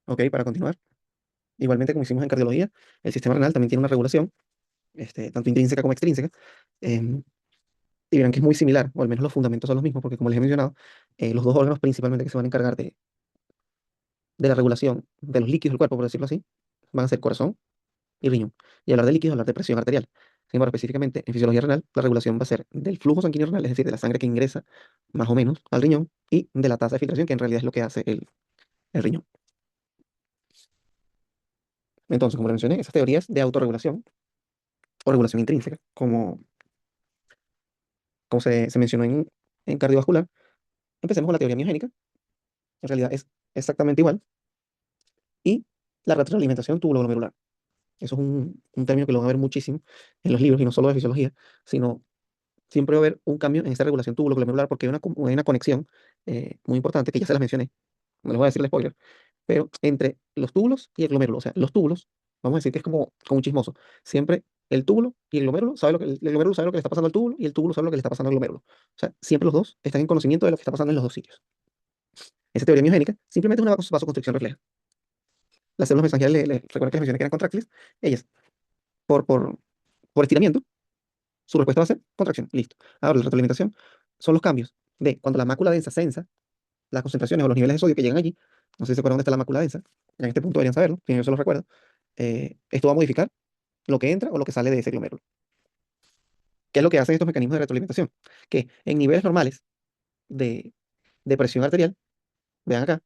Ok, para continuar. Igualmente, como hicimos en cardiología, el sistema renal también tiene una regulación, tanto intrínseca como extrínseca. em, y verán que es muy similar, o al menos los fundamentos son los mismos, porque como les he mencionado, los dos órganos principalmente que se van a encargar de la regulación de los líquidos del cuerpo, por decirlo así, van a ser corazón y riñón. Y hablar de líquidos, hablar de presión arterial. Sin embargo, específicamente en fisiología renal, la regulación va a ser del flujo sanguíneo renal, es decir, de la sangre que ingresa más o menos al riñón, y de la tasa de filtración, que en realidad es lo que hace el riñón. Entonces, como les mencioné, esas teorías de autorregulación o regulación intrínseca, como se mencionó en cardiovascular, empecemos con la teoría miogénica, en realidad es exactamente igual, y la retroalimentación tubulo-glomerular. Eso es un término que lo van a ver muchísimo en los libros, y no solo de fisiología, sino siempre va a haber un cambio en esta regulación tubulo-glomerular, porque hay una conexión muy importante, que ya se las mencioné, no les voy a decir el spoiler, pero entre los túbulos y el glomérulo. O sea, los túbulos, vamos a decir que es como un chismoso. Siempre el túbulo y el glomérulo sabe el glomérulo sabe lo que le está pasando al túbulo, y el túbulo sabe lo que le está pasando al glomérulo. O sea, siempre los dos están en conocimiento de lo que está pasando en los dos sitios. Esa teoría miogénica simplemente es una vasoconstricción refleja. Las células mesangiales, recuerden que les mencioné que eran contráctiles, ellas, por, por, por estiramiento, su respuesta va a ser contracción. Listo. Ahora, la retroalimentación son los cambios de cuando la mácula densa sensa las concentraciones o los niveles de sodio que llegan allí. No sé si se acuerdan dónde está la mácula densa. En este punto deberían saberlo, si yo se los recuerdo. Esto va a modificar lo que entra o lo que sale de ese glomérulo. ¿Qué es lo que hacen estos mecanismos de retroalimentación? Que en niveles normales de, de presión arterial, vean acá,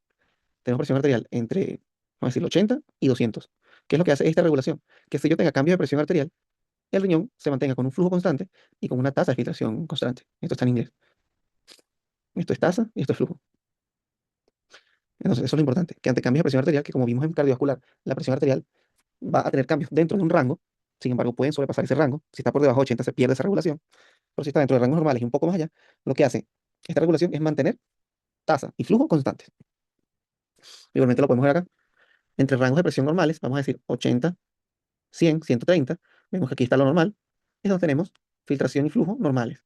tenemos presión arterial entre, vamos a decir, 80 y 200. ¿Qué es lo que hace esta regulación? Que si yo tenga cambio de presión arterial, el riñón se mantenga con un flujo constante y con una tasa de filtración constante. Esto está en inglés. Esto es tasa y esto es flujo. Entonces, eso es lo importante, que ante cambios de presión arterial, que como vimos en cardiovascular, la presión arterial va a tener cambios dentro de un rango. Sin embargo, pueden sobrepasar ese rango. Si está por debajo de 80 se pierde esa regulación, pero si está dentro de rangos normales y un poco más allá, lo que hace esta regulación es mantener tasa y flujo constantes. Igualmente lo podemos ver acá. Entre rangos de presión normales, vamos a decir 80, 100, 130, vemos que aquí está lo normal, es donde tenemos filtración y flujo normales.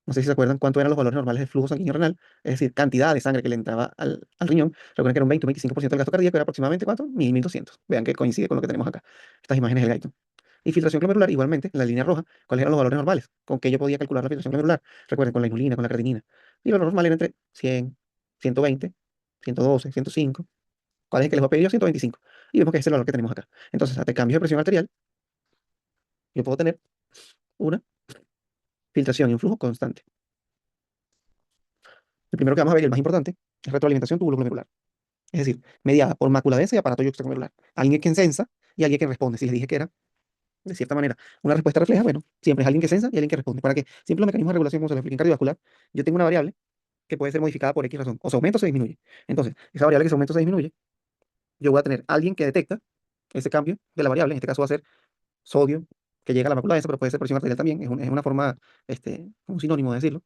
No sé si se acuerdan cuánto eran los valores normales del flujo sanguíneo renal, es decir, cantidad de sangre que le entraba al riñón. Recuerden que era un 20 o 25% del gasto cardíaco, era aproximadamente ¿cuánto? 1000, 1200. Vean que coincide con lo que tenemos acá. Estas imágenes del gaito. Y filtración glomerular, igualmente, en la línea roja, ¿cuáles eran los valores normales? ¿Con qué yo podía calcular la filtración glomerular? Recuerden, con la inulina, con la creatinina. Y el valor normal era entre 100, 120, 112, 105. ¿Cuál es el que les voy a pedir yo? 125. Y vemos que ese es el valor que tenemos acá. Entonces, ante cambios de presión arterial, yo puedo tener una filtración y un flujo constante. El primero que vamos a ver, y el más importante, es retroalimentación tubulo-glomerular. Es decir, mediada por mácula densa y aparato yuxtaglomerular. Alguien que sensa y alguien que responde. Si les dije que era, de cierta manera, una respuesta refleja, bueno, siempre es alguien que sensa y alguien que responde. ¿Para qué? Siempre los mecanismos de regulación, como se lo expliqué en cardiovascular, yo tengo una variable que puede ser modificada por X razón. O se aumenta o se disminuye. Entonces, esa variable que se aumenta o se disminuye, yo voy a tener alguien que detecta ese cambio de la variable. En este caso va a ser sodio, que llega a la mácula densa, pero puede ser presión arterial también. Es una forma, un sinónimo de decirlo.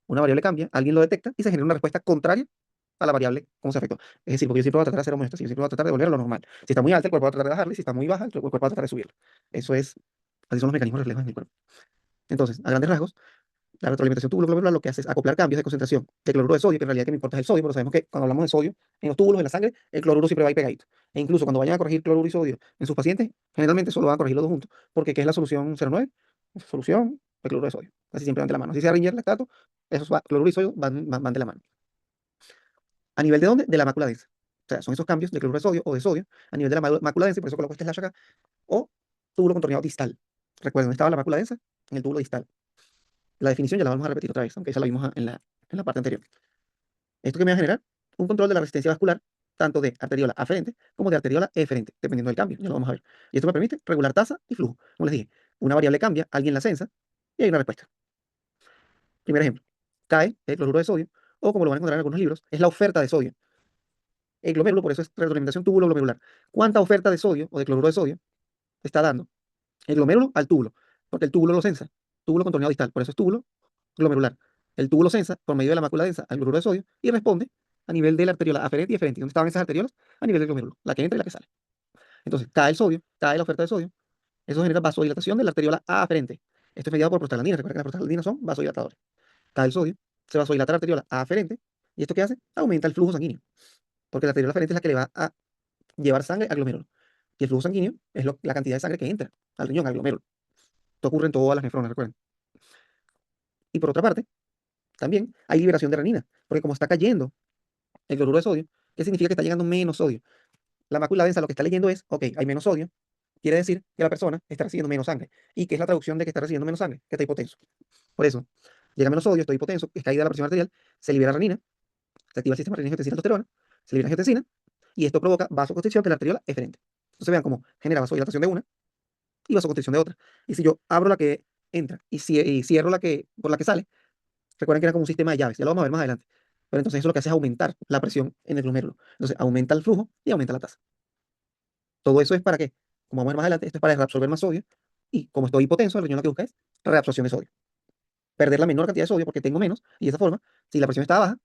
Una variable cambia, alguien lo detecta y se genera una respuesta contraria a la variable, cómo se afectó. Es decir, porque yo siempre voy a tratar de hacer homeostasis, yo siempre voy a tratar de volver a lo normal. Si está muy alta, el cuerpo va a tratar de bajarla, y si está muy baja, el cuerpo va a tratar de subirla. Eso es, así son los mecanismos reflejos en el cuerpo. Entonces, a grandes rasgos, la retroalimentación tubulo-glomerular lo que hace es acoplar cambios de concentración de cloruro de sodio, que en realidad que me importa es el sodio, pero sabemos que cuando hablamos de sodio, en los túbulos, en la sangre, el cloruro siempre va ahí pegadito. E incluso cuando vayan a corregir cloruro y sodio en sus pacientes, generalmente solo van a corregir los dos juntos, porque ¿qué es la solución 09? Solución de cloruro de sodio. Casi siempre van de la mano. Si sea Ringer lactato, cloruro y sodio van de la mano. ¿A nivel de dónde? De la mácula densa. O sea, son esos cambios de cloruro de sodio o de sodio a nivel de la mácula densa, y por eso coloco este slash acá, o túbulo contorneado distal. Recuerden, ¿dónde estaba la mácula densa? En el túbulo distal. La definición ya la vamos a repetir otra vez, aunque ya la vimos en la parte anterior. Esto que me va a generar un control de la resistencia vascular, tanto de arteriola aferente como de arteriola eferente, dependiendo del cambio, ya lo vamos a ver. Y esto me permite regular tasa y flujo. Como les dije, una variable cambia, alguien la sensa y hay una respuesta. Primer ejemplo, cae el cloruro de sodio, o como lo van a encontrar en algunos libros, es la oferta de sodio. El glomérulo, por eso es retroalimentación túbulo-glomerular. ¿Cuánta oferta de sodio o de cloruro de sodio está dando el glomérulo al túbulo? Porque el túbulo lo sensa. Túbulo contorneado distal, por eso es túbulo glomerular. El túbulo sensa por medio de la mácula densa al cloruro de sodio y responde a nivel de la arteriola aferente y eferente. ¿Dónde estaban esas arteriolas? A nivel del glomérulo, la que entra y la que sale. Entonces, cae el sodio, cae la oferta de sodio, eso genera vasodilatación de la arteriola aferente. Esto es mediado por prostaglandinas. Recuerda que las prostaglandinas son vasodilatadores. Cae el sodio, se vasodilata la arteriola aferente, y ¿esto qué hace? Aumenta el flujo sanguíneo, porque la arteriola aferente es la que le va a llevar sangre al glomérulo. Y el flujo sanguíneo es la cantidad de sangre que entra al riñón, al glomérulo. Esto ocurre en todas las nefronas, recuerden. Y por otra parte, también hay liberación de renina, porque como está cayendo el cloruro de sodio, ¿qué significa que está llegando menos sodio? La mácula densa lo que está leyendo es, ok, hay menos sodio, quiere decir que la persona está recibiendo menos sangre. ¿Y qué es la traducción de que está recibiendo menos sangre? Que está hipotenso. Por eso, llega menos sodio, estoy hipotenso, es caída la presión arterial, se libera renina, se activa el sistema renina-angiotensina-aldosterona, se libera angiotensina, y esto provoca vasoconstricción de la arteriola eferente. Entonces vean cómo genera vasodilatación de una y vasoconstricción de otra. Y si yo abro la que entra y cierro la que, por la que sale, recuerden que era como un sistema de llaves, ya lo vamos a ver más adelante. Pero entonces eso lo que hace es aumentar la presión en el glomérulo. Entonces aumenta el flujo y aumenta la tasa. Todo eso es para qué? Como vamos a ver más adelante, esto es para reabsorber más sodio. Y como estoy hipotenso, el riñón lo que busca es reabsorción de sodio. Perder la menor cantidad de sodio porque tengo menos. Y de esa forma, si la presión está baja,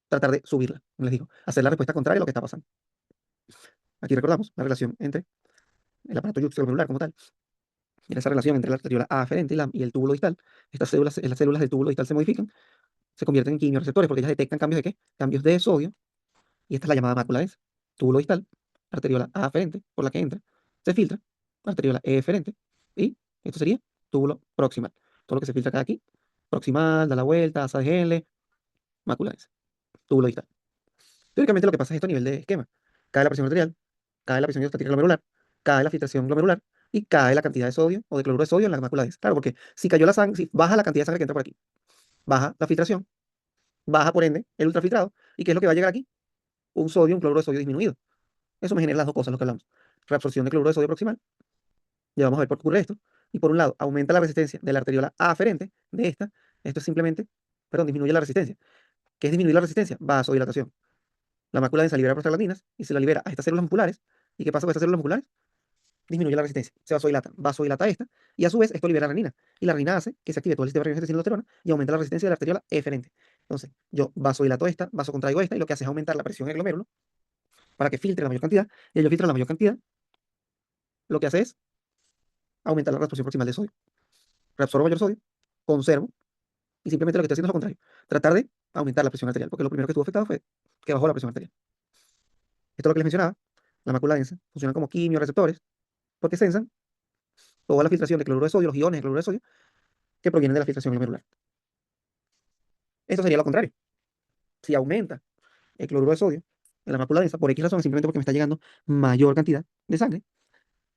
tratar de subirla. Como les digo, hacer la respuesta contraria a lo que está pasando. Aquí recordamos la relación entre el aparato yuxtaglomerular como tal. Y esa relación entre la arteriola aferente y el túbulo distal. Las células del túbulo distal se modifican, se convierten en quimiorreceptores porque ellas detectan cambios de qué? Cambios de sodio. Y esta es la llamada mácula densa. Túbulo distal, arteriola aferente por la que entra, se filtra, arteriola eferente, y esto sería túbulo proximal. Todo lo que se filtra acá aquí, proximal, da la vuelta, asa de Henle, mácula densa, túbulo distal. Teóricamente lo que pasa es esto a nivel de esquema. Cae la presión arterial, cae la presión hidrostática glomerular, cae la filtración glomerular y cae la cantidad de sodio o de cloruro de sodio en la mácula densa. Claro, porque si cayó la sangre, si baja la cantidad de sangre que entra por aquí, baja la filtración, baja por ende el ultrafiltrado, ¿y qué es lo que va a llegar aquí? Un sodio, un cloruro de sodio disminuido. Eso me genera las dos cosas, lo que hablamos. Reabsorción de cloruro de sodio proximal, ya vamos a ver por qué ocurre esto. Y por un lado, aumenta la resistencia de la arteriola aferente de esta. Esto es simplemente, perdón, disminuye la resistencia. ¿Qué es disminuir la resistencia? Vasodilatación. La mácula densa libera prostaglandinas y se la libera a estas células musculares. ¿Y qué pasa con estas células musculares? Disminuye la resistencia. Se vasodilata esta y a su vez esto libera renina. Y la renina hace que se active todo el sistema renina-angiotensina-aldosterona y aumenta la resistencia de la arteriola eferente. Entonces, yo vasodilato esta, vasocontraigo esta y lo que hace es aumentar la presión en el glomérulo para que filtre la mayor cantidad. Y ello filtra la mayor cantidad. Lo que hace es aumentar la reabsorción proximal de sodio. Reabsorbo mayor sodio, conservo, y simplemente lo que estoy haciendo es lo contrario. Tratar de aumentar la presión arterial, porque lo primero que estuvo afectado fue que bajó la presión arterial. Esto es lo que les mencionaba. La mácula densa funcionan como quimiorreceptores, porque sensan toda la filtración de cloruro de sodio, los iones de cloruro de sodio, que provienen de la filtración glomerular. Esto sería lo contrario. Si aumenta el cloruro de sodio en la mácula densa, por X razón, simplemente porque me está llegando mayor cantidad de sangre,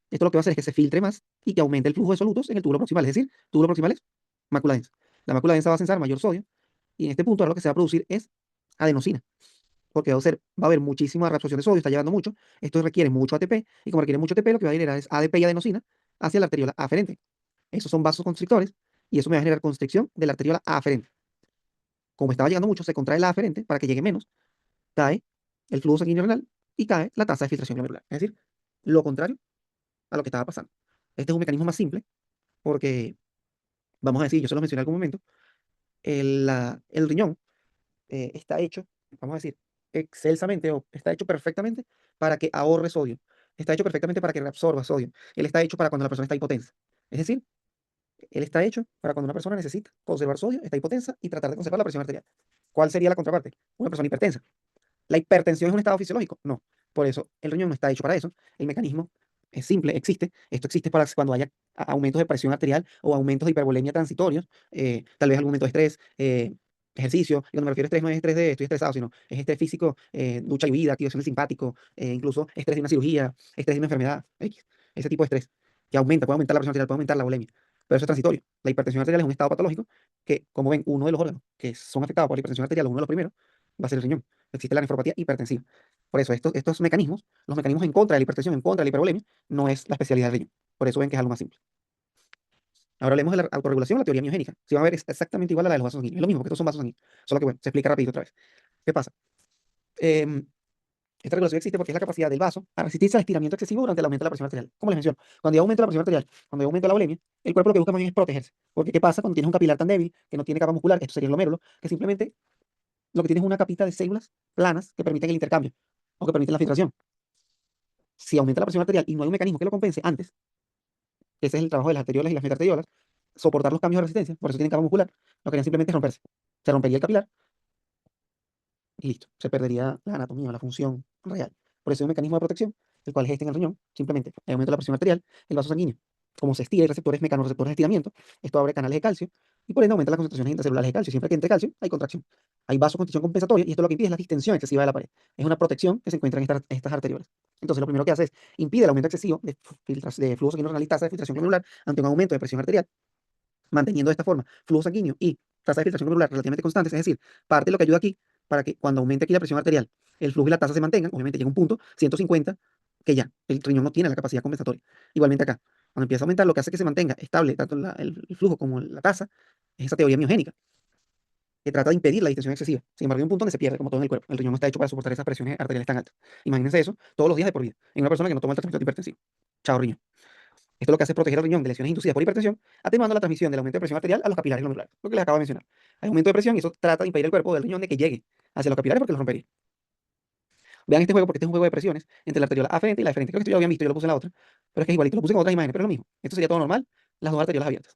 esto lo que va a hacer es que se filtre más y que aumente el flujo de solutos en el túbulo proximal. Es decir, túbulo proximal es mácula densa. La mácula densa va a sensar mayor sodio y en este punto ahora lo que se va a producir es adenosina, porque va a haber muchísima reabsorción de sodio, está llevando mucho, esto requiere mucho ATP, y como requiere mucho ATP, lo que va a generar es ADP y adenosina hacia la arteriola aferente. Esos son vasos constrictores, y eso me va a generar constricción de la arteriola aferente. Como estaba llegando mucho, se contrae la aferente para que llegue menos, cae el flujo sanguíneo renal y cae la tasa de filtración glomerular. Es decir, lo contrario a lo que estaba pasando. Este es un mecanismo más simple, porque, vamos a decir, yo se lo mencioné en algún momento, el riñón está hecho, vamos a decir, excelsamente o está hecho perfectamente para que ahorre sodio. Está hecho perfectamente para que reabsorba sodio. Él está hecho para cuando la persona está hipotensa. Es decir, él está hecho para cuando una persona necesita conservar sodio, está hipotensa y tratar de conservar la presión arterial. ¿Cuál sería la contraparte? Una persona hipertensa. ¿La hipertensión es un estado fisiológico? No. Por eso el riñón no está hecho para eso. El mecanismo es simple, existe. Esto existe para cuando haya aumentos de presión arterial o aumentos de hipervolemia transitorios, tal vez algún momento de estrés, ejercicio. Y cuando me refiero a estrés, no es estrés de estoy estresado, sino es estrés físico, lucha y huida, activación del simpático, incluso estrés de una cirugía, estrés de una enfermedad, X. Ese tipo de estrés que aumenta, puede aumentar la presión arterial, puede aumentar la volemia. Pero eso es transitorio. La hipertensión arterial es un estado patológico que, como ven, uno de los órganos que son afectados por la hipertensión arterial, uno de los primeros, va a ser el riñón. Existe la nefropatía hipertensiva. Por eso, estos mecanismos, los mecanismos en contra de la hipertensión, en contra de la hipervolemia, no es la especialidad del riñón. Por eso ven que es algo más simple. Ahora hablemos de la autorregulación o la teoría miogénica. Si van a ver, es exactamente igual a la de los vasos sanguíneos. Es lo mismo, porque estos son vasos sanguíneos. Solo que, bueno, se explica rapidito otra vez. ¿Qué pasa? Em, Esta regulación existe porque es la capacidad del vaso a resistirse al estiramiento excesivo durante el aumento de la presión arterial. Como les menciono, cuando yo aumento la presión arterial, cuando yo aumento la volemia, el cuerpo lo que busca más bien es protegerse. Porque ¿qué pasa cuando tienes un capilar tan débil, que no tiene capa muscular? Esto sería el glomérulo, que simplemente lo que tiene es una capita de células planas que permiten el intercambio o que permiten la filtración. Si aumenta la presión arterial y no hay un mecanismo que lo compense antes, ese es el trabajo de las arteriolas y las metarteriolas, soportar los cambios de resistencia, por eso tienen capa muscular, lo que harían simplemente es romperse. Se rompería el capilar y listo, se perdería la anatomía o la función real. Por eso es un mecanismo de protección el cual es este en el riñón, simplemente hay aumento de la presión arterial, el vaso sanguíneo, como se estira, hay receptores, mecanorreceptores de estiramiento, esto abre canales de calcio, y por ende aumenta las concentraciones intracelulares de calcio. Siempre que entre calcio, hay contracción. Hay vasoconstricción compensatoria, y esto lo que impide es la distensión excesiva de la pared. Es una protección que se encuentra en estas arteriolas. Entonces, lo primero que hace es impide el aumento excesivo de flujo sanguíneo renal y tasa de filtración glomerular ante un aumento de presión arterial, manteniendo de esta forma flujo sanguíneo y tasa de filtración glomerular relativamente constantes. Es decir, parte de lo que ayuda aquí para que cuando aumente aquí la presión arterial, el flujo y la tasa se mantengan. Obviamente llega un punto, 150, que ya el riñón no tiene la capacidad compensatoria. Igualmente acá, cuando empieza a aumentar, lo que hace que se mantenga estable tanto el flujo como la tasa es esa teoría miogénica, que trata de impedir la distensión excesiva. Sin embargo, hay un punto donde se pierde, como todo en el cuerpo. El riñón no está hecho para soportar esas presiones arteriales tan altas. Imagínense eso todos los días de por vida en una persona que no toma el tratamiento hipertensivo. Chao, riñón. Esto lo que hace es proteger el riñón de lesiones inducidas por hipertensión, atenuando la transmisión del aumento de presión arterial a los capilares glomerulares, lo que les acabo de mencionar. Hay aumento de presión y eso trata de impedir el cuerpo del riñón de que llegue hacia los capilares porque los rompería. Vean este juego porque este es un juego de presiones entre la arteriola aferente y la deferente. Creo que esto ya lo habían visto, yo lo puse en la otra, pero es que es igualito, lo puse en otras imágenes, pero es lo mismo. Esto sería todo normal, las dos arteriolas abiertas.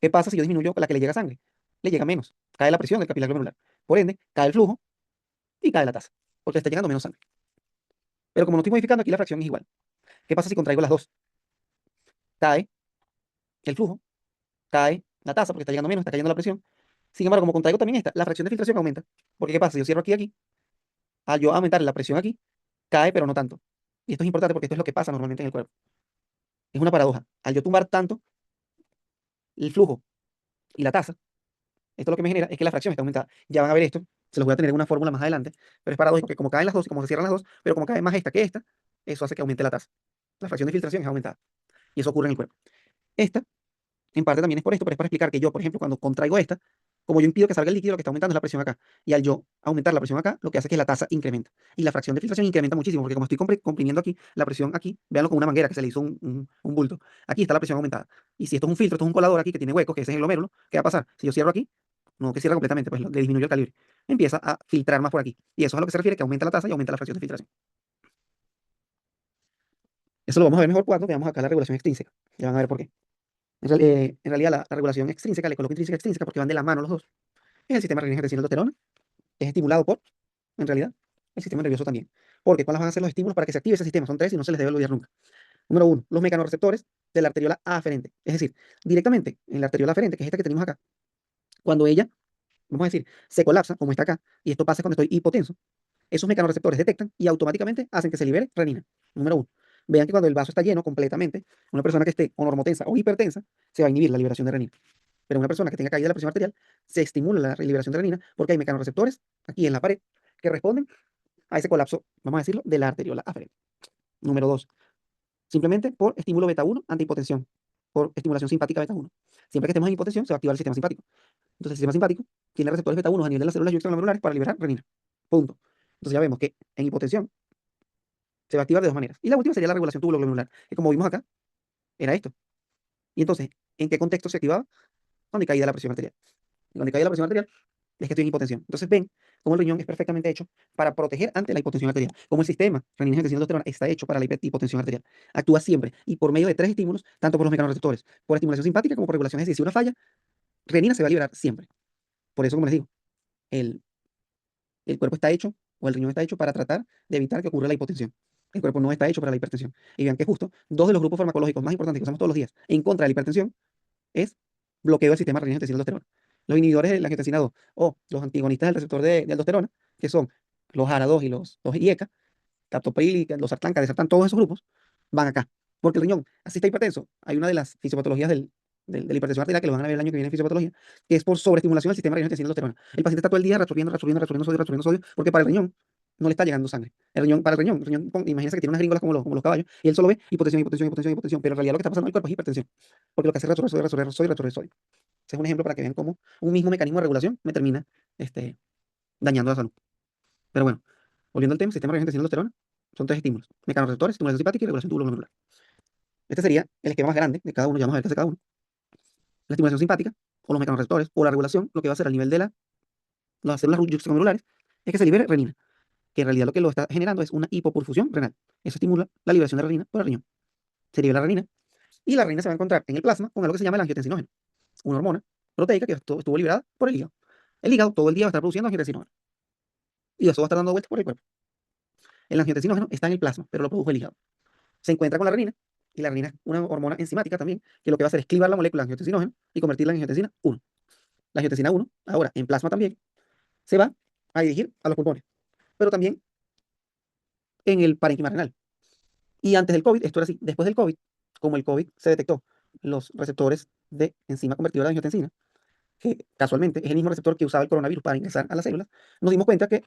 ¿Qué pasa si yo disminuyo la que le llega sangre? Le llega menos, cae la presión del capilar glomerular. Por ende, cae el flujo y cae la tasa, porque le está llegando menos sangre. Pero como no estoy modificando, aquí la fracción es igual. ¿Qué pasa si contraigo las dos? Cae el flujo, cae la tasa porque está llegando menos, está cayendo la presión. Sin embargo, como contraigo también esta, la fracción de filtración aumenta. Porque ¿qué pasa? Si yo cierro aquí, al yo aumentar la presión aquí, cae, pero no tanto. Y esto es importante porque esto es lo que pasa normalmente en el cuerpo. Es una paradoja. Al yo tumbar tanto el flujo y la tasa, esto lo que me genera es que la fracción está aumentada. Ya van a ver esto, se los voy a tener en una fórmula más adelante, pero es paradójico que como caen las dos y como se cierran las dos, pero como cae más esta que esta, eso hace que aumente la tasa. La fracción de filtración es aumentada. Y eso ocurre en el cuerpo. Esta en parte también es por esto, pero es para explicar que yo, por ejemplo, cuando contraigo esta, como yo impido que salga el líquido, lo que está aumentando es la presión acá. Y al yo aumentar la presión acá, lo que hace es que la tasa incrementa. Y la fracción de filtración incrementa muchísimo, porque como estoy comprimiendo aquí, la presión aquí, véanlo con una manguera que se le hizo un bulto. Aquí está la presión aumentada. Y si esto es un filtro, esto es un colador aquí que tiene huecos, que ese es el glomérulo, ¿qué va a pasar? Si yo cierro aquí, no que cierra completamente, pues le disminuyo el calibre. Empieza a filtrar más por aquí. Y eso es a lo que se refiere, que aumenta la tasa y aumenta la fracción de filtración. Eso lo vamos a ver mejor cuando veamos acá la regulación extrínseca. Ya van a ver por qué. En realidad, la regulación extrínseca, le coloco intrínseca extrínseca porque van de la mano los dos. Es el sistema renina-angiotensina-aldosterona. Es estimulado por, en realidad, el sistema nervioso también. Porque ¿cuáles van a ser los estímulos para que se active ese sistema? Son tres y no se les debe olvidar nunca. Número uno, los mecanorreceptores de la arteriola aferente. Es decir, directamente en la arteriola aferente, que es esta que tenemos acá, cuando ella, vamos a decir, se colapsa, como está acá, y esto pasa cuando estoy hipotenso, esos mecanorreceptores detectan y automáticamente hacen que se libere renina. Número uno. Vean que cuando el vaso está lleno completamente, una persona que esté o normotensa o hipertensa, se va a inhibir la liberación de renina. Pero una persona que tenga caída de la presión arterial, se estimula la liberación de renina porque hay mecanorreceptores aquí en la pared que responden a ese colapso, vamos a decirlo, de la arteriola aferente. Número dos, simplemente por estímulo beta 1 antihipotensión, por estimulación simpática beta 1. Siempre que estemos en hipotensión, se va a activar el sistema simpático. Entonces, el sistema simpático tiene receptores beta 1 a nivel de las células extraglomerulares para liberar renina. Punto. Entonces, ya vemos que en hipotensión se va a activar de dos maneras. Y la última sería la regulación tubuloglomerular, que como vimos acá, era esto. Y entonces, ¿en qué contexto se activaba? Cuando hay caída de la presión arterial. Y cuando hay caída de la presión arterial, es que estoy en hipotensión. Entonces ven cómo el riñón es perfectamente hecho para proteger ante la hipotensión arterial. Como el sistema renina-angiotensina-aldosterona está hecho para la hipotensión arterial. Actúa siempre y por medio de tres estímulos, tanto por los mecanorreceptores, por estimulación simpática como por regulación. Es decir, si una falla, renina se va a liberar siempre. Por eso, como les digo, el, el cuerpo está hecho, o el riñón está hecho para tratar de evitar que ocurra la hipotensión. El cuerpo no está hecho para la hipertensión. Y vean que justo dos de los grupos farmacológicos más importantes que usamos todos los días en contra de la hipertensión es bloqueo del sistema renina-angiotensina-aldosterona. Los inhibidores de la angiotensina 2 o los antagonistas del receptor de aldosterona, que son los ARA2 y los IECA, captopril y los sartán, cadesartán, todos esos grupos van acá. Porque el riñón, así está hipertenso. Hay una de las fisiopatologías de la hipertensión arterial que lo van a ver el año que viene en fisiopatología, que es por sobreestimulación del sistema renina-angiotensina-aldosterona. El paciente está todo el día reabsorbiendo sodio, porque para el riñón no le está llegando sangre. Para el riñón, imagínense que tiene unas gringolas como los caballos, y él solo ve hipotensión, hipotensión, hipotensión, hipotensión, pero en realidad lo que está pasando en el cuerpo es hipertensión, porque lo que hace es reabsorber sodio, reabsorber sodio. Ese es un ejemplo para que vean cómo un mismo mecanismo de regulación me termina dañando la salud. Pero bueno, volviendo al tema, sistema regente de aldosterona, son tres estímulos: mecanorreceptores, estimulación simpática y regulación tubuloglomerular. Este sería el esquema más grande de cada uno, ya vamos a ver qué hace cada uno. La estimulación simpática, o los mecanorreceptores, o la regulación, lo que va a hacer al nivel de las células yuxtaglomerulares, es que se libere renina, que en realidad lo que lo está generando es una hipoperfusión renal. Eso estimula la liberación de renina por el riñón. Se libera la renina, y la renina se va a encontrar en el plasma con algo que se llama el angiotensinógeno, una hormona proteica que estuvo liberada por el hígado. El hígado todo el día va a estar produciendo angiotensinógeno. Y eso va a estar dando vueltas por el cuerpo. El angiotensinógeno está en el plasma, pero lo produjo el hígado. Se encuentra con la renina, y la renina es una hormona enzimática también, que lo que va a hacer es clivar la molécula angiotensinógeno y convertirla en angiotensina 1. La angiotensina 1, ahora en plasma también, se va a dirigir a los pulmones, pero también en el parénquima renal. Y antes del COVID, esto era así. Después del COVID, como el COVID se detectó los receptores de enzima convertidora de angiotensina, que casualmente es el mismo receptor que usaba el coronavirus para ingresar a las células, nos dimos cuenta que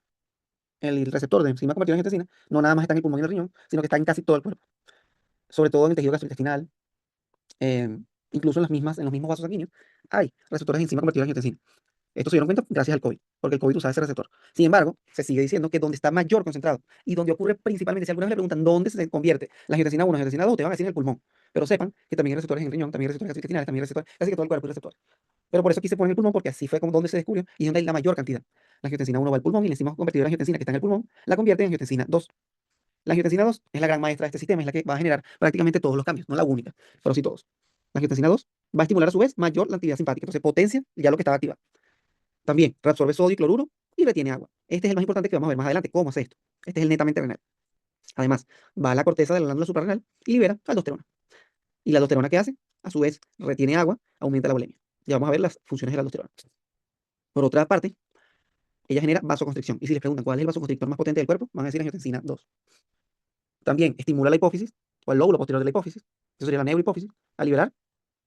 el receptor de enzima convertidora de angiotensina no nada más está en el pulmón y en el riñón, sino que está en casi todo el cuerpo, sobre todo en el tejido gastrointestinal, eh, incluso en los mismos vasos sanguíneos, hay receptores de enzima convertidora de angiotensina. Esto se dieron cuenta gracias al COVID, porque el COVID usaba ese receptor. Sin embargo, se sigue diciendo que donde está mayor concentrado y donde ocurre principalmente, si alguna vez le preguntan dónde se convierte la angiotensina 1, angiotensina 2, te van a decir en el pulmón. Pero sepan que también hay receptores en el riñón, también hay receptores gastrointestinales, también hay receptores, casi que todo el cuerpo hay receptores. Pero por eso aquí se pone en el pulmón, porque así fue como donde se descubrió y donde hay la mayor cantidad. La angiotensina 1 va al pulmón y la enzima convertidora de angiotensina que está en el pulmón la convierte en angiotensina 2. La angiotensina 2 es la gran maestra de este sistema, es la que va a generar prácticamente todos los cambios, no la única, pero sí todos. La angiotensina 2 va a estimular a su vez mayor la actividad simpática, entonces potencia ya lo que estaba activado. También reabsorbe sodio y cloruro y retiene agua. Este es el más importante que vamos a ver más adelante. ¿Cómo hace esto? Este es el netamente renal. Además, va a la corteza de la glándula suprarrenal y libera aldosterona. ¿Y la aldosterona qué hace? A su vez, retiene agua, aumenta la bulimia. Ya vamos a ver las funciones de la aldosterona. Por otra parte, ella genera vasoconstricción. Y si les preguntan cuál es el vasoconstrictor más potente del cuerpo, van a decir angiotensina 2. También estimula la hipófisis, o el lóbulo posterior de la hipófisis, eso sería la neurohipófisis, a liberar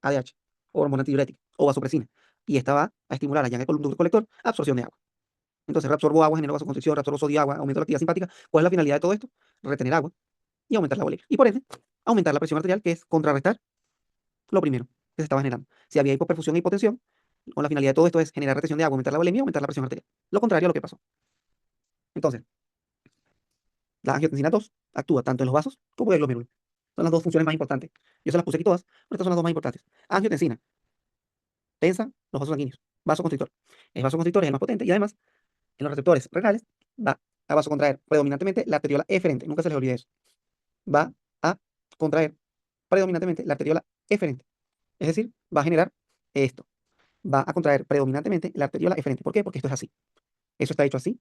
ADH, o hormona antidiurética, o vasopresina. Y esta va a estimular allá en el conducto colector absorción de agua. Entonces reabsorbo agua, genero vasoconstricción, reabsorbo sodio y agua, aumento la actividad simpática. ¿Cuál es la finalidad de todo esto? Retener agua y aumentar la bulimia. Y por ende, aumentar la presión arterial, que es contrarrestar lo primero que se estaba generando. Si había hipoperfusión e hipotensión, con la finalidad de todo esto es generar retención de agua, aumentar la bulimia y aumentar la presión arterial. Lo contrario a lo que pasó. Entonces, la angiotensina 2 actúa tanto en los vasos como en el glomérulo. Son las dos funciones más importantes. Yo se las puse aquí todas, pero estas son las dos más importantes. Angiotensina, tensa los vasos sanguíneos. Vasoconstrictor. El vasoconstrictor es el más potente y además, en los receptores renales, va a vasocontraer predominantemente la arteriola eferente. Nunca se les olvide eso. Va a contraer predominantemente la arteriola eferente. Es decir, va a generar esto. Va a contraer predominantemente la arteriola eferente. ¿Por qué? Porque esto es así. Eso está hecho así.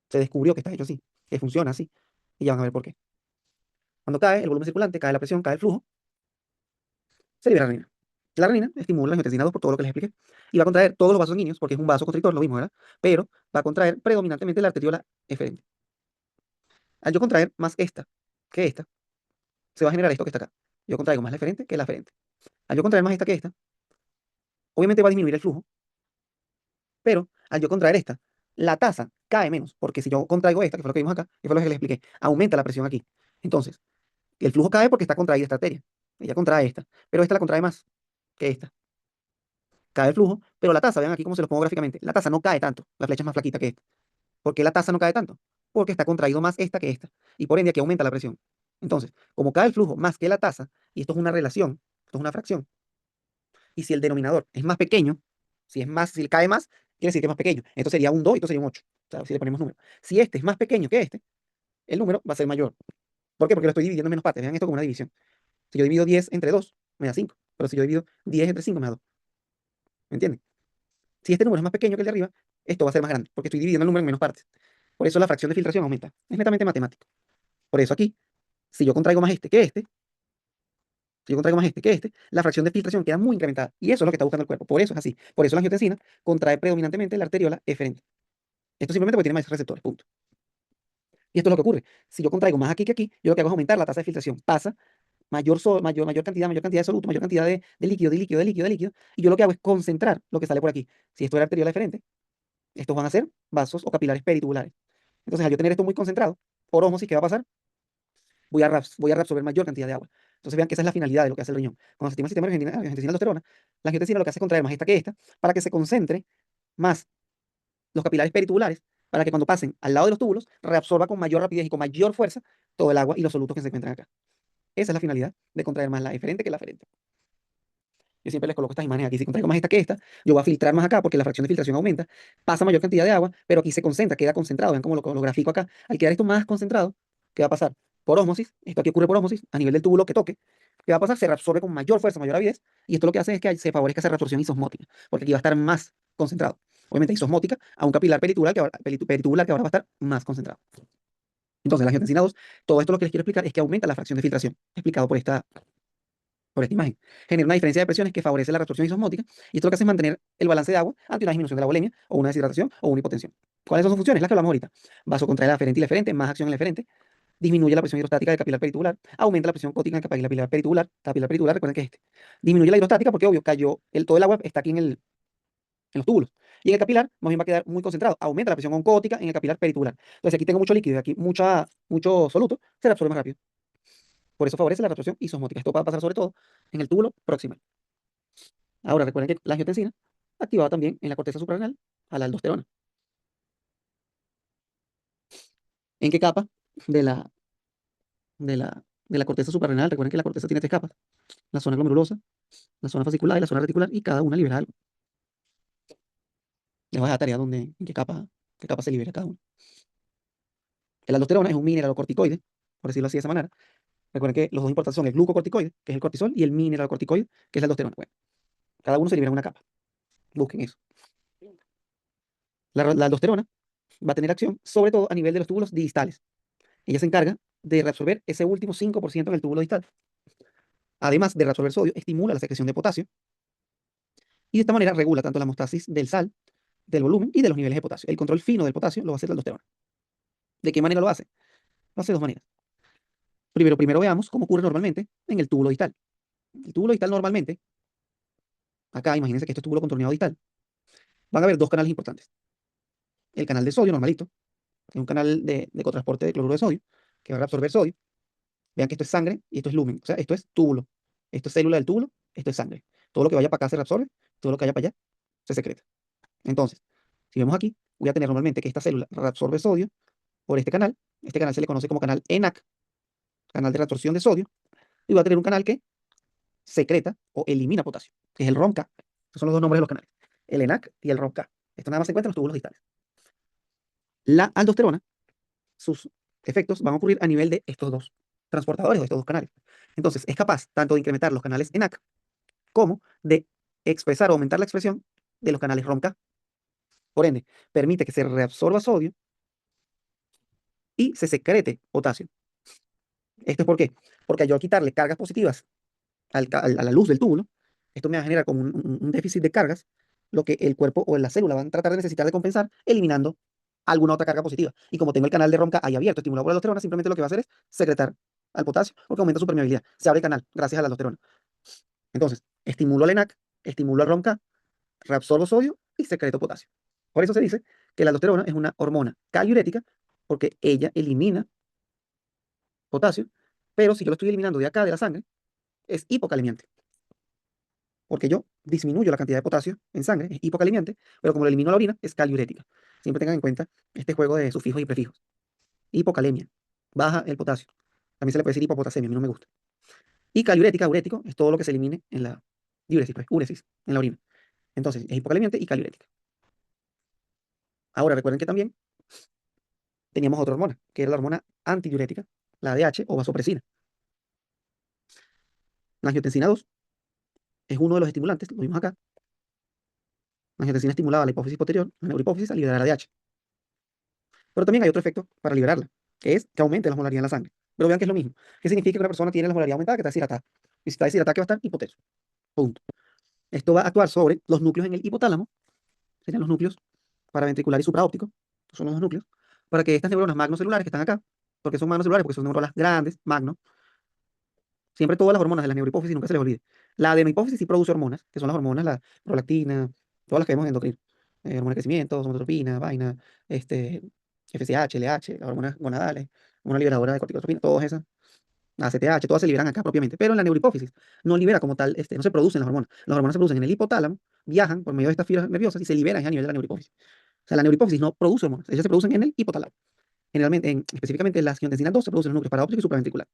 Se descubrió que está hecho así, que funciona así. Y ya van a ver por qué. Cuando cae el volumen circulante, cae la presión, cae el flujo, se libera renina. La renina estimula la angiotensina 2 por todo lo que les expliqué. Y va a contraer todos los vasos sanguíneos, porque es un vasoconstrictor, lo mismo, ¿verdad? Pero va a contraer predominantemente la arteriola eferente. Al yo contraer más esta que esta, se va a generar esto que está acá. Yo contraigo más la eferente que la aferente. Al yo contraer más esta que esta, obviamente va a disminuir el flujo, pero al yo contraer esta, la tasa cae menos, porque si yo contraigo esta, que fue lo que vimos acá, que fue lo que les expliqué, aumenta la presión aquí. Entonces, el flujo cae porque está contraída esta arteria. Ella contrae esta, pero esta la contrae más que esta. Cae el flujo, pero la tasa, vean aquí cómo se lo pongo gráficamente, la tasa no cae tanto, la flecha es más flaquita que esta. ¿Por qué la tasa no cae tanto? Porque está contraído más esta que esta, y por ende aquí aumenta la presión. Entonces, como cae el flujo más que la tasa, y esto es una relación, esto es una fracción, y si el denominador es más pequeño, si es más, si le cae más, quiere decir que es más pequeño. Esto sería un 2 y esto sería un 8. O sea, si le ponemos número. Si este es más pequeño que este, el número va a ser mayor. ¿Por qué? Porque lo estoy dividiendo en menos partes. Vean esto como una división. Si yo divido 10 entre 2, me da 5. Pero si yo divido 10 entre 5, me da 2. ¿Me entienden? Si este número es más pequeño que el de arriba, esto va a ser más grande, porque estoy dividiendo el número en menos partes. Por eso la fracción de filtración aumenta. Es netamente matemático. Por eso aquí, si yo contraigo más este que este, si yo contraigo más este que este, la fracción de filtración queda muy incrementada. Y eso es lo que está buscando el cuerpo. Por eso es así. Por eso la angiotensina contrae predominantemente la arteriola eferente. Esto simplemente porque tiene más receptores, punto. Y esto es lo que ocurre. Si yo contraigo más aquí que aquí, yo lo que hago es aumentar la tasa de filtración. Pasa mayor cantidad de soluto, mayor cantidad de líquido, de líquido, de líquido, de líquido. Y yo lo que hago es concentrar lo que sale por aquí. Si esto era arteriola eferente, estos van a ser vasos o capilares peritubulares. Entonces, al yo tener esto muy concentrado, por ósmosis, ¿qué va a pasar? Voy a reabsorber mayor cantidad de agua. Entonces vean que esa es la finalidad de lo que hace el riñón. Cuando se estima el sistema de angiotensina aldosterona, la angiotensina lo que hace es contraer más esta que esta, para que se concentre más los capilares peritubulares, para que cuando pasen al lado de los túbulos, reabsorba con mayor rapidez y con mayor fuerza todo el agua y los solutos que se encuentran acá. Esa es la finalidad de contraer más la eferente que la aferente. Yo siempre les coloco estas imágenes aquí. Si contraigo más esta que esta, yo voy a filtrar más acá porque la fracción de filtración aumenta, pasa mayor cantidad de agua, pero aquí se concentra, queda concentrado. Vean cómo lo grafico acá. Al quedar esto más concentrado, ¿qué va a pasar? Por ósmosis, esto aquí ocurre por ósmosis, a nivel del túbulo que toque, ¿qué va a pasar? Se reabsorbe con mayor fuerza, mayor avidez, y esto lo que hace es que se favorezca esa reabsorción isosmótica, porque aquí va a estar más concentrado. Obviamente isosmótica a un capilar peritubular que ahora va a estar más concentrado. Entonces, la angiotensina 2, todo esto lo que les quiero explicar es que aumenta la fracción de filtración, explicado por esta imagen. Genera una diferencia de presiones que favorece la reabsorción isosmótica, y esto lo que hace es mantener el balance de agua ante una disminución de la volemia, o una deshidratación, o una hipotensión. ¿Cuáles son sus funciones? Las que hablamos ahorita. Vasocontraer el aferente y el eferente, más acción en el eferente, disminuye la presión hidrostática del capilar peritubular, aumenta la presión cótica en el capilar peritubular, recuerden que es este. Disminuye la hidrostática porque, obvio, todo el agua está aquí en los túbulos. Y en el capilar, más bien va a quedar muy concentrado. Aumenta la presión oncótica en el capilar peritubular. Entonces, aquí tengo mucho líquido y aquí mucho soluto, se reabsorbe más rápido. Por eso favorece la reabsorción isosmótica. Esto va a pasar sobre todo en el túbulo proximal. Ahora, recuerden que la angiotensina activaba también en la corteza suprarrenal a la aldosterona. ¿En qué capa de la, de la corteza suprarrenal? Recuerden que la corteza tiene tres capas: la zona glomerulosa, la zona fascicular y la zona reticular, y cada una libera algo. Les voy a dar tarea en qué capa se libera cada una. El aldosterona es un mineralocorticoide, por decirlo así de esa manera. Recuerden que los dos importantes son el glucocorticoide, que es el cortisol, y el mineralocorticoide, que es la aldosterona. Bueno, cada uno se libera en una capa. Busquen eso. La aldosterona va a tener acción sobre todo a nivel de los túbulos distales. Ella se encarga de reabsorber ese último 5% en el túbulo distal. Además de reabsorber sodio, estimula la secreción de potasio, y de esta manera regula tanto la hemostasis del sal, del volumen y de los niveles de potasio. El control fino del potasio lo va a hacer la aldosterona. ¿De qué manera lo hace? Lo hace de dos maneras. Primero veamos cómo ocurre normalmente en el túbulo distal. El túbulo distal normalmente, acá imagínense que esto es túbulo contorneado distal, van a haber dos canales importantes. El canal de sodio normalito, que es un canal de cotransporte de cloruro de sodio, que va a reabsorber sodio. Vean que esto es sangre y esto es lumen. O sea, esto es túbulo. Esto es célula del túbulo, esto es sangre. Todo lo que vaya para acá se reabsorbe, todo lo que vaya para allá se secreta. Entonces, si vemos aquí, voy a tener normalmente que esta célula reabsorbe sodio por este canal. Este canal se le conoce como canal ENaC, canal de reabsorción de sodio, y va a tener un canal que secreta o elimina potasio, que es el ROMK. Estos son los dos nombres de los canales, el ENaC y el ROMK. Esto nada más se encuentra en los túbulos distales. La aldosterona, sus efectos van a ocurrir a nivel de estos dos transportadores o estos dos canales. Entonces, es capaz tanto de incrementar los canales ENaC como de expresar o aumentar la expresión de los canales ROMK. Por ende, permite que se reabsorba sodio y se secrete potasio. ¿Esto es por qué? Porque al yo quitarle cargas positivas a la luz del túbulo, esto me va a generar como un déficit de cargas, lo que el cuerpo o la célula van a tratar de necesitar de compensar, eliminando alguna otra carga positiva. Y como tengo el canal de ROMK ahí abierto, estimulado por la aldosterona, simplemente lo que va a hacer es secretar al potasio, porque aumenta su permeabilidad. Se abre el canal gracias a la aldosterona. Entonces, estimulo al ENaC, estimulo al ROMK, reabsorbo sodio y secreto potasio. Por eso se dice que la aldosterona es una hormona caliurética, porque ella elimina potasio, pero si yo lo estoy eliminando de acá, de la sangre, es hipocalemiante, porque yo disminuyo la cantidad de potasio en sangre, es hipocalemiante, pero como lo elimino a la orina, es caliurética. Siempre tengan en cuenta este juego de sufijos y prefijos. Hipocalemia, baja el potasio. También se le puede decir hipopotasemia, a mí no me gusta. Y caliurética, urético, es todo lo que se elimine en la diuresis, pues, úresis, en la orina. Entonces, es hipocalemiante y caliurética. Ahora, recuerden que también teníamos otra hormona, que era la hormona antidiurética, la ADH o vasopresina. La angiotensina 2 es uno de los estimulantes, lo vimos acá. La angiotensina estimulaba la hipófisis posterior, la neurohipófisis, a liberar ADH. Pero también hay otro efecto para liberarla, que es que aumente la osmolaridad en la sangre. Pero vean que es lo mismo. ¿Qué significa que una persona tiene la osmolaridad aumentada? Que está deshidratada. Y si está deshidratada, ¿qué va a estar? Hipotenso. Punto. Esto va a actuar sobre los núcleos en el hipotálamo, serían los núcleos paraventricular y supraóptico, son los dos núcleos, para que estas neuronas magnocelulares que están acá, porque son magnocelulares, porque son neuronas grandes, magno, siempre todas las hormonas de la neurohipófisis, nunca se les olvide. La adenohipófisis sí produce hormonas, que son las hormonas, la prolactina, todas las que vemos en endocrino. Hormona de crecimiento, somatotropina, vaina, este, FSH, LH, las hormonas gonadales, hormona liberadora de corticotropina, todas esas, ACTH, todas se liberan acá propiamente. Pero en la neurohipófisis no libera como tal, no se producen las hormonas. Las hormonas se producen en el hipotálamo, viajan por medio de estas fibras nerviosas y se liberan a nivel de la neurohipófisis. O sea, la neurohipófisis no produce hormonas, ellas se producen en el hipotálamo. Generalmente, específicamente las angiotensinas 2 se producen en los núcleos paraópticos y supraventricular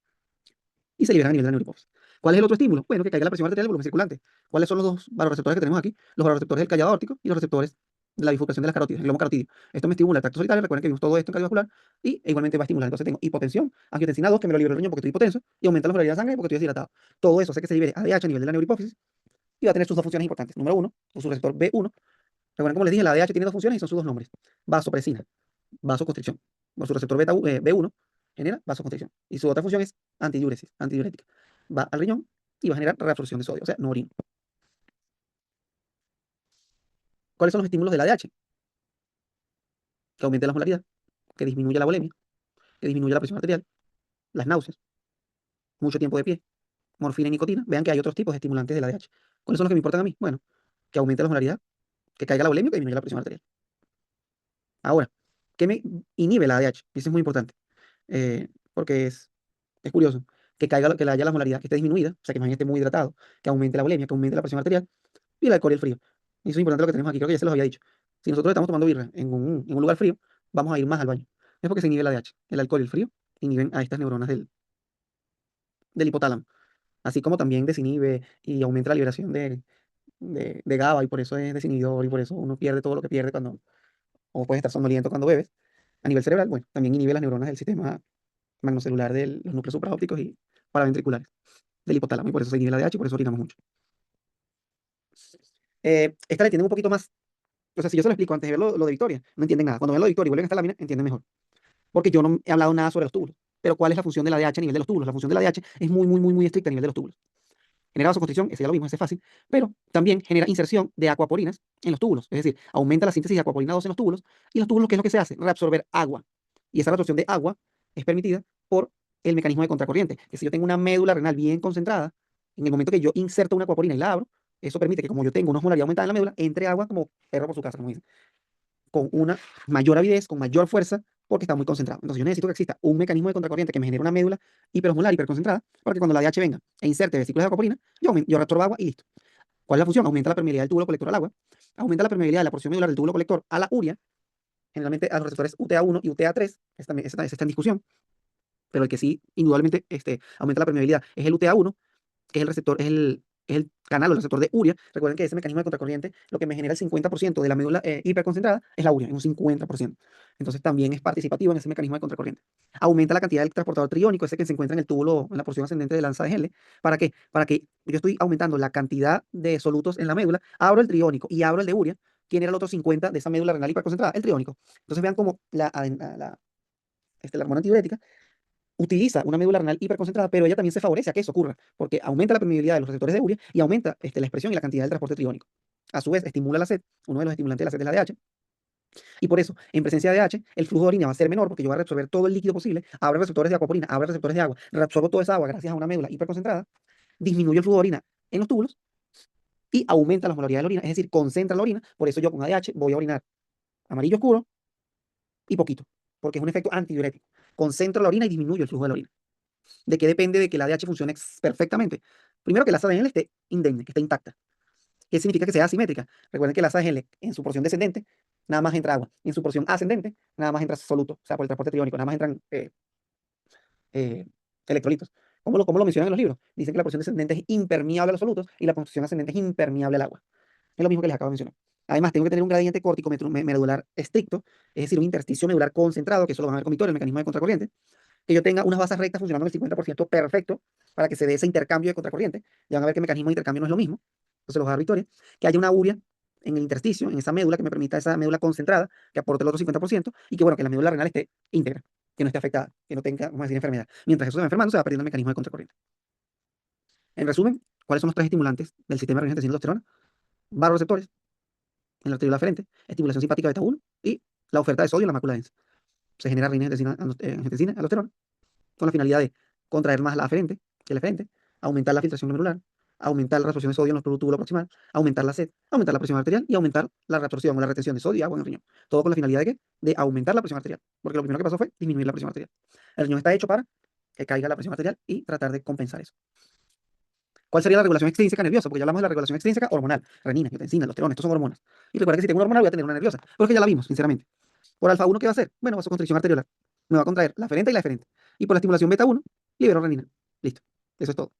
y se liberan a nivel de la neurohipófisis. ¿Cuál es el otro estímulo? Bueno, que caiga la presión arterial del volumen circulante. ¿Cuáles son los dos vasoreceptores que tenemos aquí? Los vasoreceptores del callado aórtico y los receptores de la bifurcación de las carótidas, el glomo carotidio. Esto me estimula el tracto solitario, recuerden que vimos todo esto en cardiovascular, y igualmente va a estimular. Entonces tengo hipotensión, angiotensina 2, que me lo libera el riñón porque estoy hipotenso, y aumenta la osmolaridad de sangre porque estoy deshidratado. Todo eso hace que se libere ADH a nivel de la neurohipófisis, y va a tener sus dos funciones importantes. Número uno, su receptor B1. Recuerden, como les dije, la ADH tiene dos funciones y son sus dos nombres: vasopresina, vasoconstricción. Por su receptor B1 genera vasoconstricción. Y su otra función es antidiuresis, antidiurética. Va al riñón y va a generar reabsorción de sodio, o sea, no orina. ¿Cuáles son los estímulos del ADH? Que aumente la osmolaridad, que disminuya la bulimia, que disminuya la presión arterial, las náuseas, mucho tiempo de pie, morfina y nicotina. Vean que hay otros tipos de estimulantes del ADH. ¿Cuáles son los que me importan a mí? Bueno, que aumente la osmolaridad, que caiga la bulimia, que disminuya la presión arterial. Ahora, ¿qué me inhibe la ADH? Eso es muy importante, porque es curioso. Que caiga, que haya la osmolaridad, que esté disminuida, o sea, que más bien esté muy hidratado, que aumente la bulimia, que aumente la presión arterial, y el alcohol y el frío. Y eso es importante lo que tenemos aquí, creo que ya se los había dicho. Si nosotros estamos tomando birra en un lugar frío, vamos a ir más al baño. Es porque se inhibe la ADH. El alcohol y el frío inhiben a estas neuronas del hipotálamo. Así como también desinhibe y aumenta la liberación de GABA, y por eso es desinhibidor, y por eso uno pierde todo lo que pierde cuando, o puedes estar somnoliento cuando bebes. A nivel cerebral, bueno, también inhibe las neuronas del sistema magnocelular de los núcleos supraópticos y paraventriculares del hipotálamo, y por eso se inhibe la ADH y por eso orinamos mucho. Esta le entienden un poquito más. O sea, si yo se lo explico antes de ver lo de Victoria, no entienden nada. Cuando ven lo de Victoria y vuelven a esta lámina, entienden mejor. Porque yo no he hablado nada sobre los túbulos. Pero ¿cuál es la función de la DH a nivel de los túbulos? La función de la DH es muy, muy, muy, muy estricta a nivel de los túbulos. Genera vasoconstricción, ese ya lo vimos, ese es fácil, pero también genera inserción de acuaporinas en los túbulos. Es decir, aumenta la síntesis de acuaporina 2 en los túbulos. Y los túbulos, ¿qué es lo que se hace? Reabsorber agua. Y esa reabsorción de agua es permitida por el mecanismo de contracorriente. Que si yo tengo una médula renal bien concentrada, en el momento que yo inserto una acuaporina y la abro, eso permite que, como yo tengo una osmolaridad aumentada en la médula, entre agua como perro por su casa, como dicen, con una mayor avidez, con mayor fuerza, porque está muy concentrado. Entonces yo necesito que exista un mecanismo de contracorriente que me genere una médula hiperosmolar, hiperconcentrada, para que cuando la DH venga e inserte vesículas de acuaporina, yo reabsorbo agua y listo. ¿Cuál es la función? Aumenta la permeabilidad del túbulo colector al agua, aumenta la permeabilidad de la porción medular del túbulo colector a la urea, generalmente a los receptores UTA1 y UTA3, ese está en discusión, pero el que sí indudablemente aumenta la permeabilidad es el UTA1, que es el receptor, es el canal o el receptor de urea. Recuerden que ese mecanismo de contracorriente, lo que me genera el 50% de la médula hiperconcentrada es la urea, en un 50%. Entonces también es participativo en ese mecanismo de contracorriente. Aumenta la cantidad del transportador triónico, ese que se encuentra en el túbulo, en la porción ascendente de la lanza de Henle. ¿Para qué? Para que yo estoy aumentando la cantidad de solutos en la médula, abro el triónico y abro el de urea. ¿Quién era el otro 50 de esa médula renal hiperconcentrada? El triónico. Entonces vean cómo la hormona antidiurética utiliza una médula renal hiperconcentrada, pero ella también se favorece a que eso ocurra, porque aumenta la permeabilidad de los receptores de urea y aumenta la expresión y la cantidad del transporte triónico. A su vez, estimula la sed, uno de los estimulantes de la sed es la DH, y por eso, en presencia de DH, el flujo de orina va a ser menor, porque yo voy a reabsorber todo el líquido posible, abre receptores de acuaporina, abre receptores de agua, reabsorbo toda esa agua gracias a una médula hiperconcentrada, disminuye el flujo de orina en los túbulos y aumenta la osmolaridad de la orina, es decir, concentra la orina, por eso yo con ADH voy a orinar amarillo oscuro y poquito, porque es un efecto antidiurético. Concentro la orina y disminuyo el flujo de la orina. ¿De qué depende de que la ADH funcione perfectamente? Primero, que la asa de Henle esté indemne, que esté intacta. ¿Qué significa que sea asimétrica? Recuerden que la asa de Henle, en su porción descendente, nada más entra agua. En su porción ascendente, nada más entra soluto, o sea, por el transporte triónico, nada más entran eh, electrolitos. ¿Cómo lo mencionan en los libros? Dicen que la porción descendente es impermeable a los solutos y la porción ascendente es impermeable al agua. Es lo mismo que les acabo de mencionar. Además, tengo que tener un gradiente córtico medular estricto, es decir, un intersticio medular concentrado, que eso lo van a ver con Victoria, el mecanismo de contracorriente, que yo tenga unas basas rectas funcionando en el 50% perfecto para que se dé ese intercambio de contracorriente. Ya van a ver que el mecanismo de intercambio no es lo mismo. Entonces los va a dar Victoria. Que haya una urea en el intersticio, en esa médula, que me permita esa médula concentrada, que aporte el otro 50%, y que, bueno, que la médula renal esté íntegra, que no esté afectada, que no tenga, vamos a decir, enfermedad. Mientras eso se va enfermando, se va perdiendo el mecanismo de contracorriente. En resumen, ¿cuáles son los tres estimulantes del sistema de renina-angiotensina-aldosterona? Vasoreceptores en la arteria aferente, estimulación simpática beta 1 y la oferta de sodio en la mácula densa. Se genera renina-angiotensina-aldosterona con la finalidad de contraer más la aferente que la eferente, aumentar la filtración glomerular, aumentar la reabsorción de sodio en los túbulos proximal, aumentar la sed, aumentar la presión arterial y aumentar la reabsorción o la retención de sodio y agua en el riñón. Todo con la finalidad de qué? De aumentar la presión arterial, porque lo primero que pasó fue disminuir la presión arterial. El riñón está hecho para que caiga la presión arterial y tratar de compensar eso. ¿Cuál sería la regulación extrínseca nerviosa? Porque ya hablamos de la regulación extrínseca hormonal, renina, angiotensina, aldosterona, estos son hormonas. Y recuerda que si tengo una hormonal voy a tener una nerviosa, porque ya la vimos, sinceramente. Por alfa 1, ¿qué va a hacer? Bueno, vasoconstricción arteriolar. Me va a contraer la aferente y la eferente. Y por la estimulación beta 1, libero renina. Listo. Eso es todo.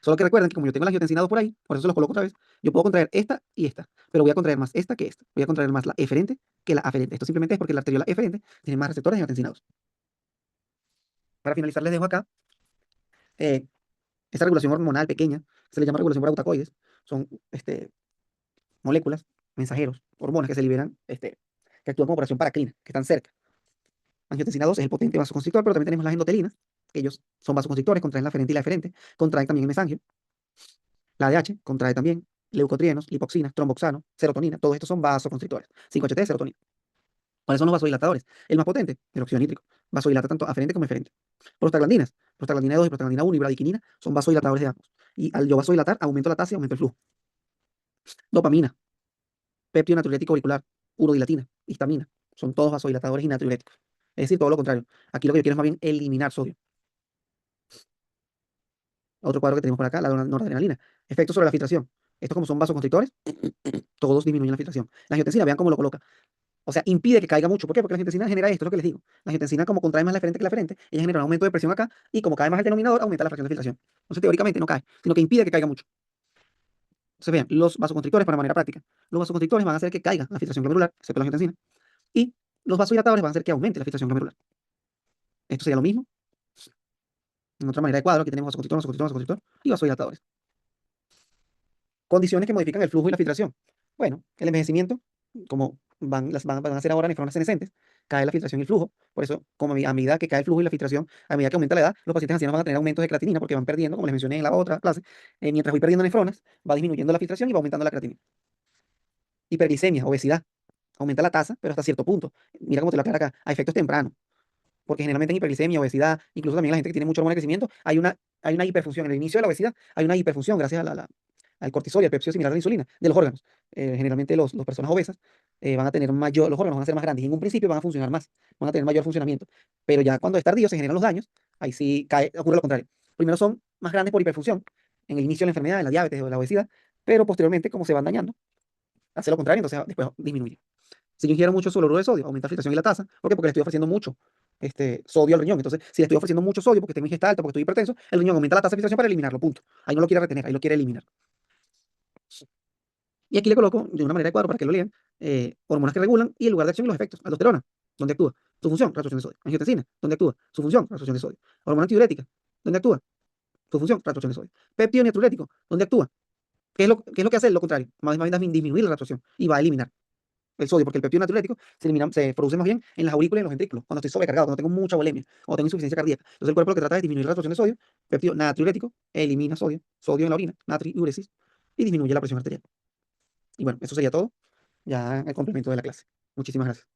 Solo que recuerden que como yo tengo la angiotensina 2 por ahí, por eso se los coloco otra vez, yo puedo contraer esta y esta, pero voy a contraer más esta que esta. Voy a contraer más la eferente que la aferente. Esto simplemente es porque la arteriola eferente tiene más receptores de angiotensina 2. Para finalizar, les dejo acá eh, esta regulación hormonal pequeña, se le llama regulación por eutacóides. Son moléculas, mensajeros, hormonas que se liberan, que actúan como operación paracrina, que están cerca. Angiotensina 2 es el potente vasoconstrictor, pero también tenemos las endotelinas, que ellos son vasoconstrictores, contraen la aferente y la eferente, contraen también el mesangio. La ADH contrae también leucotrienos, lipoxinas, tromboxano, serotonina, todos estos son vasoconstrictores. 5-HT, serotonina. ¿Cuáles son los vasodilatadores? El más potente, el óxido nítrico. Vasodilata tanto aferente como eferente. Prostaglandinas, prostaglandina 2 y prostaglandina 1 y bradiquinina son vasodilatadores de ambos. Y al yo vasodilatar, aumento la tasa y aumento el flujo. Dopamina, péptido natriurético auricular, urodilatina, histamina, son todos vasodilatadores y natriuréticos. Es decir, todo lo contrario. Aquí lo que yo quiero es más bien eliminar sodio. Otro cuadro que tenemos por acá, la noradrenalina. Efectos sobre la filtración. Estos como son vasoconstrictores, todos disminuyen la filtración. La angiotensina, vean cómo lo coloca. O sea, impide que caiga mucho. ¿Por qué? Porque la angiotensina genera esto, es lo que les digo. La angiotensina, como contrae más la eferente que la aferente, ella genera un aumento de presión acá, y como cae más el denominador, aumenta la fracción de filtración. Entonces, teóricamente no cae, sino que impide que caiga mucho. Entonces, vean, los vasoconstrictores, para manera práctica, los vasoconstrictores van a hacer que caiga la filtración glomerular, excepto la angiotensina, y los vasodilatadores van a hacer que aumente la filtración glomerular. Esto sería lo mismo. En otra manera de cuadro, aquí tenemos vasoconstrictor, vasoconstrictor, vasoconstrictor y vasodilatadores. Condiciones que modifican el flujo y la filtración. Bueno, el envejecimiento, como van a hacer ahora nefronas senescentes, cae la filtración y el flujo. Por eso, como a medida que cae el flujo y la filtración, a medida que aumenta la edad, los pacientes ancianos van a tener aumentos de creatinina porque van perdiendo, como les mencioné en la otra clase, mientras voy perdiendo nefronas, va disminuyendo la filtración y va aumentando la creatinina. Hiperglicemia, obesidad, aumenta la tasa, pero hasta cierto punto. Mira cómo te lo aclara acá, a efectos tempranos. Porque generalmente en hiperglicemia, obesidad, incluso también la gente que tiene mucho hormona de crecimiento, hay una hiperfunción. En el inicio de la obesidad hay una hiperfunción gracias al cortisol y al pepsido similar a la insulina de los órganos. Generalmente las personas obesas van a tener mayor, los órganos van a ser más grandes y en un principio van a funcionar más, van a tener mayor funcionamiento. Pero ya cuando es tardío se generan los daños, ahí sí ocurre lo contrario. Primero son más grandes por hiperfunción, en el inicio de la enfermedad, en la diabetes o la obesidad, pero posteriormente, como se van dañando, hace lo contrario, entonces después disminuye. Si yo ingiero mucho cloruro de sodio, aumenta la filtración y la tasa. ¿Por qué? Porque le estoy ofreciendo mucho sodio al riñón. Entonces, si le estoy ofreciendo mucho sodio porque tengo ingesta alta, porque estoy hipertenso, el riñón aumenta la tasa de filtración para eliminarlo, punto. Ahí no lo quiere retener, ahí lo quiere eliminar. Y aquí le coloco de una manera de cuadro para que lo lean, hormonas que regulan y el lugar de acción y los efectos. Aldosterona, ¿dónde actúa? Su función, reabsorción de sodio. Angiotensina, ¿dónde actúa? Su función, reabsorción de sodio. Hormona antidiurética, ¿dónde actúa? Su función, reabsorción de sodio. Péptido natriurético, ¿dónde actúa? ¿Qué es lo que hace? Lo contrario, más bien disminuir la reabsorción y va a eliminar el sodio, porque el péptido natriurético se produce más bien en las aurículas y en los ventrículos, cuando estoy sobrecargado, cuando tengo mucha volemia, o tengo insuficiencia cardíaca. Entonces el cuerpo lo que trata es disminuir la absorción de sodio, péptido natriurético, elimina sodio, sodio en la orina, natriuresis, y disminuye la presión arterial. Y bueno, eso sería todo, ya el complemento de la clase. Muchísimas gracias.